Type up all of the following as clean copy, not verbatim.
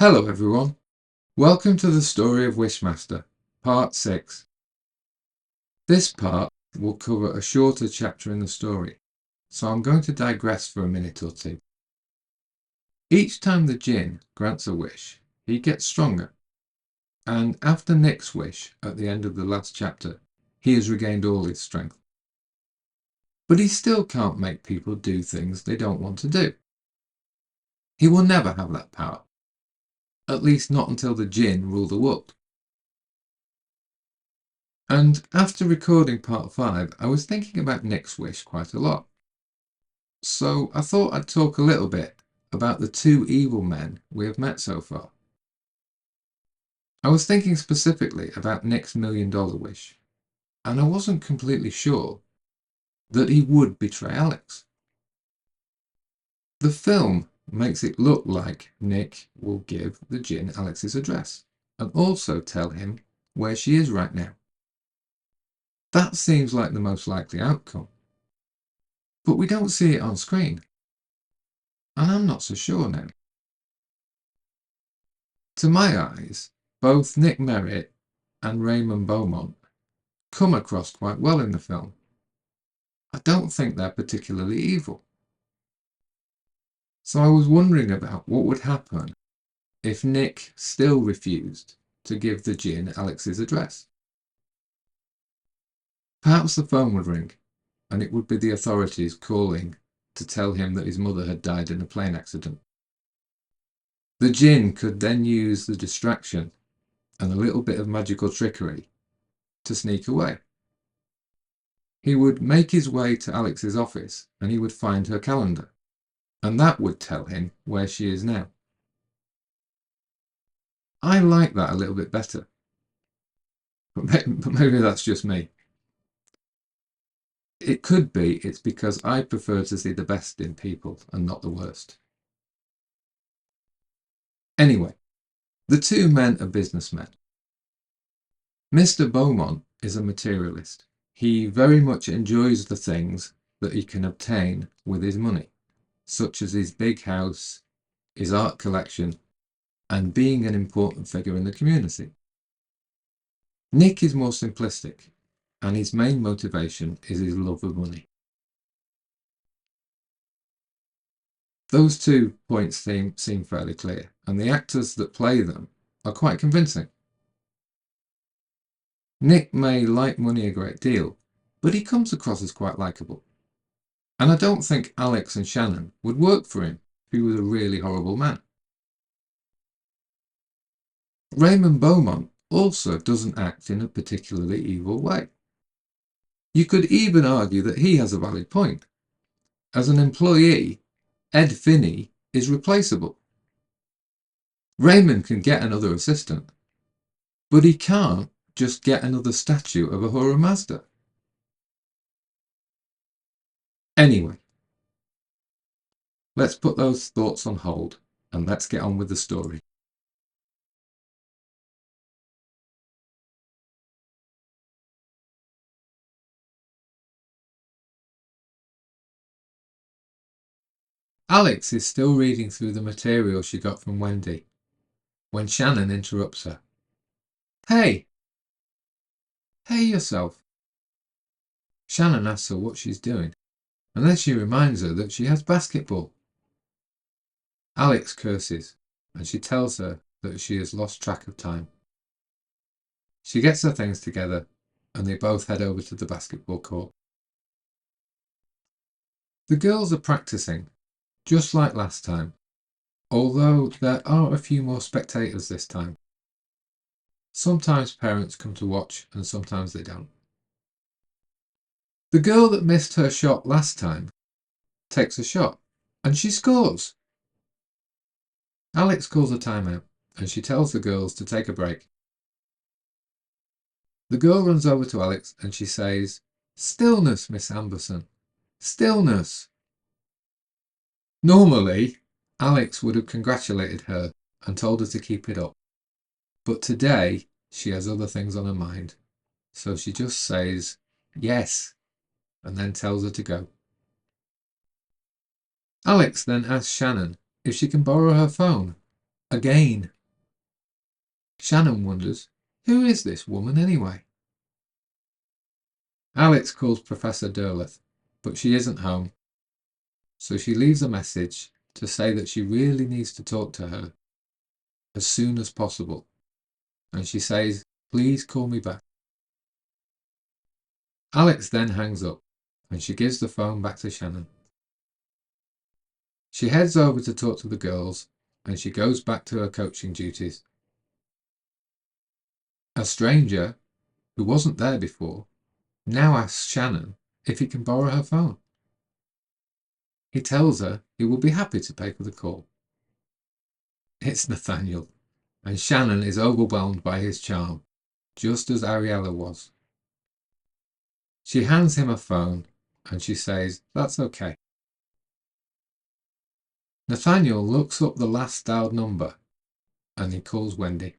Hello everyone, welcome to the story of Wishmaster, part 6. This part will cover a shorter chapter in the story, so I'm going to digress for a minute or two. Each time the Djinn grants a wish, he gets stronger, and after Nick's wish at the end of the last chapter, he has regained all his strength. But he still can't make people do things they don't want to do. He will never have that power, at least not until the Djinn rule the world. And after recording part 5, I was thinking about Nick's wish quite a lot. So I thought I'd talk a little bit about the two evil men we have met so far. I was thinking specifically about Nick's $1 million wish, and I wasn't completely sure that he would betray Alex. The film makes it look like Nick will give the Djinn Alex's address and also tell him where she is right now. That seems like the most likely outcome. But we don't see it on screen, and I'm not so sure now. To my eyes, both Nick Merritt and Raymond Beaumont come across quite well in the film. I don't think they're particularly evil. So I was wondering about what would happen if Nick still refused to give the Djinn Alex's address. Perhaps the phone would ring, and it would be the authorities calling to tell him that his mother had died in a plane accident. The Djinn could then use the distraction and a little bit of magical trickery to sneak away. He would make his way to Alex's office and he would find her calendar, and that would tell him where she is now. I like that a little bit better, but maybe that's just me. It could be it's because I prefer to see the best in people and not the worst. Anyway, the two men are businessmen. Mr. Beaumont is a materialist. He very much enjoys the things that he can obtain with his money, such as his big house, his art collection, and being an important figure in the community. Nick is more simplistic, and his main motivation is his love of money. Those 2 points seem fairly clear, and the actors that play them are quite convincing. Nick may like money a great deal, but he comes across as quite likeable. And I don't think Alex and Shannon would work for him if he was a really horrible man. Raymond Beaumont also doesn't act in a particularly evil way. You could even argue that he has a valid point. As an employee, Ed Finney is replaceable. Raymond can get another assistant, but he can't just get another statue of Ahura Mazda. Anyway, let's put those thoughts on hold and let's get on with the story. Alex is still reading through the material she got from Wendy when Shannon interrupts her. Hey! Hey yourself! Shannon asks her what she's doing, and then she reminds her that she has basketball. Alex curses, and she tells her that she has lost track of time. She gets her things together, and they both head over to the basketball court. The girls are practicing, just like last time, although there are a few more spectators this time. Sometimes parents come to watch, and sometimes they don't. The girl that missed her shot last time takes a shot, and she scores. Alex calls a timeout, and she tells the girls to take a break. The girl runs over to Alex and she says, "Stillness, Miss Amberson. Stillness." Normally, Alex would have congratulated her and told her to keep it up. But today, she has other things on her mind. So she just says, "Yes," and then tells her to go. Alex then asks Shannon if she can borrow her phone, Again. Shannon wonders, who is this woman anyway? Alex calls Professor Derleth, but she isn't home, so she leaves a message to say that she really needs to talk to her as soon as possible, and she says, please call me back. Alex then hangs up, and she gives the phone back to Shannon. She heads over to talk to the girls, and she goes back to her coaching duties. A stranger, who wasn't there before, now asks Shannon if he can borrow her phone. He tells her he will be happy to pay for the call. It's Nathaniel, and Shannon is overwhelmed by his charm, just as Ariella was. She hands him a phone, and she says that's okay. Nathaniel looks up the last dialed number, and he calls Wendy.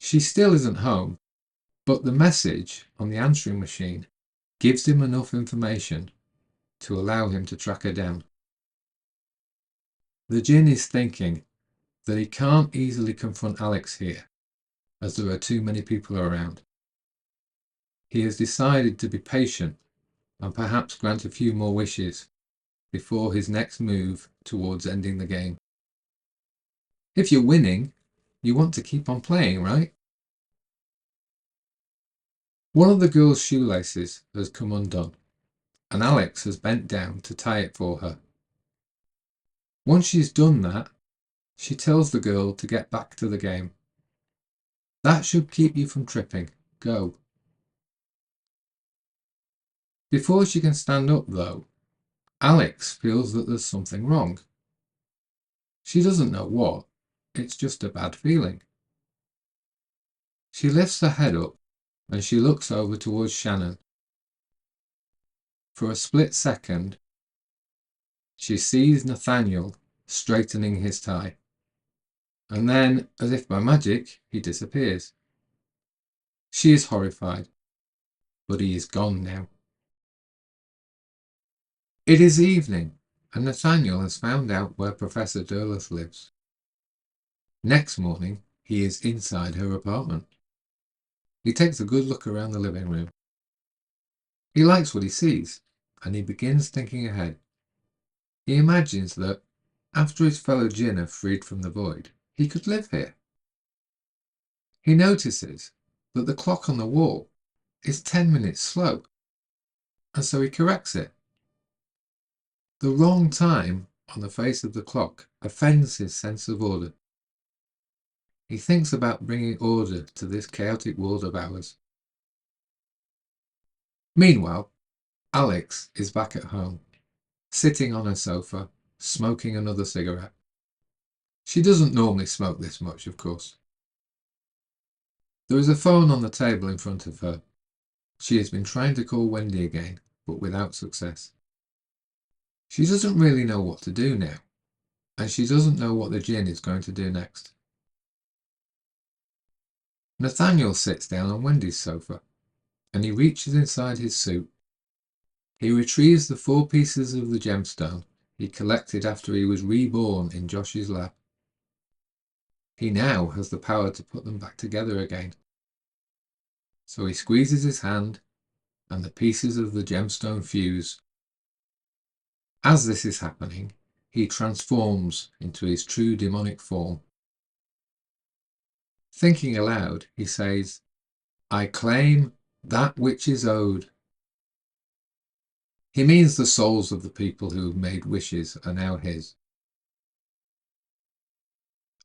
She still isn't home, but the message on the answering machine gives him enough information to allow him to track her down. The Djinn is thinking that he can't easily confront Alex here, as there are too many people around. He has decided to be patient and perhaps grant a few more wishes before his next move towards ending the game. If you're winning, you want to keep on playing, right? One of the girl's shoelaces has come undone, and Alex has bent down to tie it for her. Once she's done that, she tells the girl to get back to the game. That should keep you from tripping. Go. Before she can stand up, though, Alex feels that there's something wrong. She doesn't know what, it's just a bad feeling. She lifts her head up and she looks over towards Shannon. For a split second, she sees Nathaniel straightening his tie. And then, as if by magic, he disappears. She is horrified, but he is gone now. It is evening, and Nathaniel has found out where Professor Derleth lives. Next morning, he is inside her apartment. He takes a good look around the living room. He likes what he sees, and he begins thinking ahead. He imagines that, after his fellow Djinn are freed from the void, he could live here. He notices that the clock on the wall is 10 minutes slow, and so he corrects it. The wrong time on the face of the clock offends his sense of order. He thinks about bringing order to this chaotic world of ours. Meanwhile, Alex is back at home, sitting on her sofa, smoking another cigarette. She doesn't normally smoke this much, of course. There is a phone on the table in front of her. She has been trying to call Wendy again, but without success. She doesn't really know what to do now, and she doesn't know what the Djinn is going to do next. Nathaniel sits down on Wendy's sofa, and he reaches inside his suit. He retrieves the 4 pieces of the gemstone he collected after he was reborn in Josh's lab. He now has the power to put them back together again. So he squeezes his hand, and the pieces of the gemstone fuse. As this is happening, he transforms into his true demonic form. Thinking aloud, he says, I claim that which is owed. He means the souls of the people who have made wishes are now his.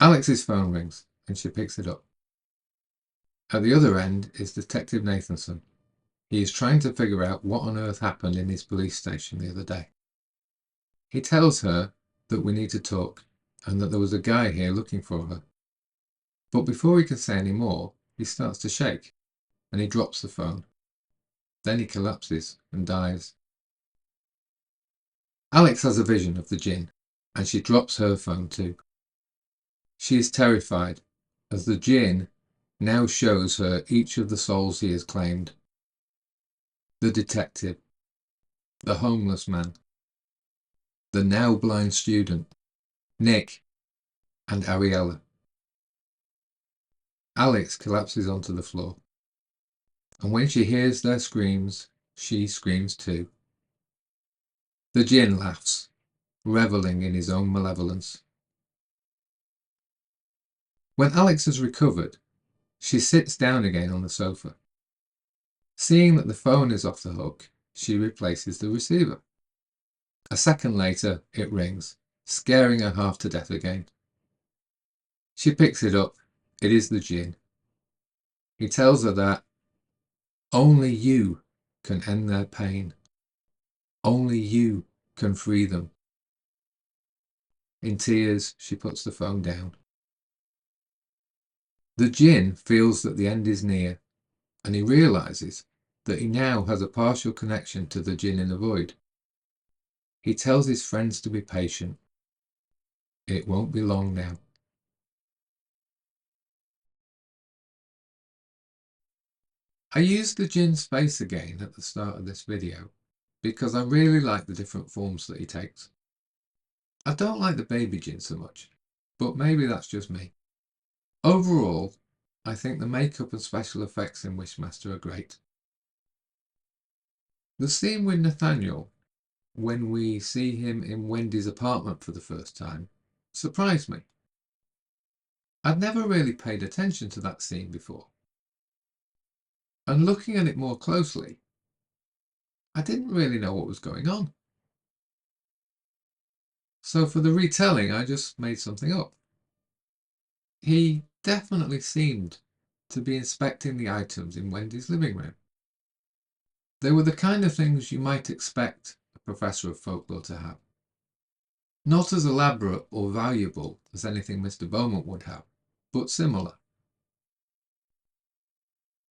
Alex's phone rings, and she picks it up. At the other end is Detective Nathanson. He is trying to figure out what on earth happened in his police station the other day. He tells her that we need to talk, and that there was a guy here looking for her. But before he can say any more, he starts to shake, and he drops the phone. Then he collapses and dies. Alex has a vision of the Djinn, and she drops her phone too. She is terrified, as the Djinn now shows her each of the souls he has claimed. The detective, the homeless man, the now blind student, Nick, and Ariella. Alex collapses onto the floor, and when she hears their screams, she screams too. The djinn laughs, reveling in his own malevolence. When Alex has recovered, she sits down again on the sofa. Seeing that the phone is off the hook, she replaces the receiver. A second later, it rings, scaring her half to death again. She picks it up. It is the djinn. He tells her that only you can end their pain. Only you can free them. In tears, she puts the phone down. The djinn feels that the end is near, and he realizes that he now has a partial connection to the djinn in the void. He tells his friends to be patient. It won't be long now. I used the djinn's face again at the start of this video because I really like the different forms that he takes. I don't like the baby djinn so much, but maybe that's just me. Overall, I think the makeup and special effects in Wishmaster are great. The scene with Nathaniel, when we see him in Wendy's apartment for the first time, surprised me. I'd never really paid attention to that scene before. And looking at it more closely, I didn't really know what was going on. So for the retelling, I just made something up. He definitely seemed to be inspecting the items in Wendy's living room. They were the kind of things you might expect a professor of folklore to have. Not as elaborate or valuable as anything Mr. Beaumont would have, but similar.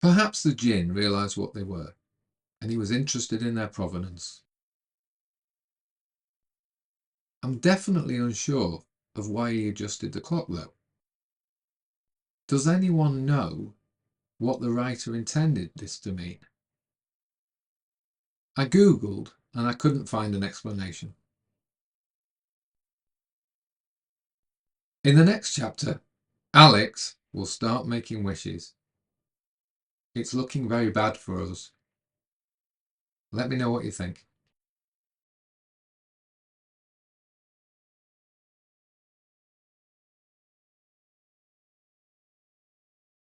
Perhaps the djinn realised what they were, and he was interested in their provenance. I'm definitely unsure of why he adjusted the clock though. Does anyone know what the writer intended this to mean? I googled and I couldn't find an explanation. In the next chapter, Alex will start making wishes. It's looking very bad for us. Let me know what you think.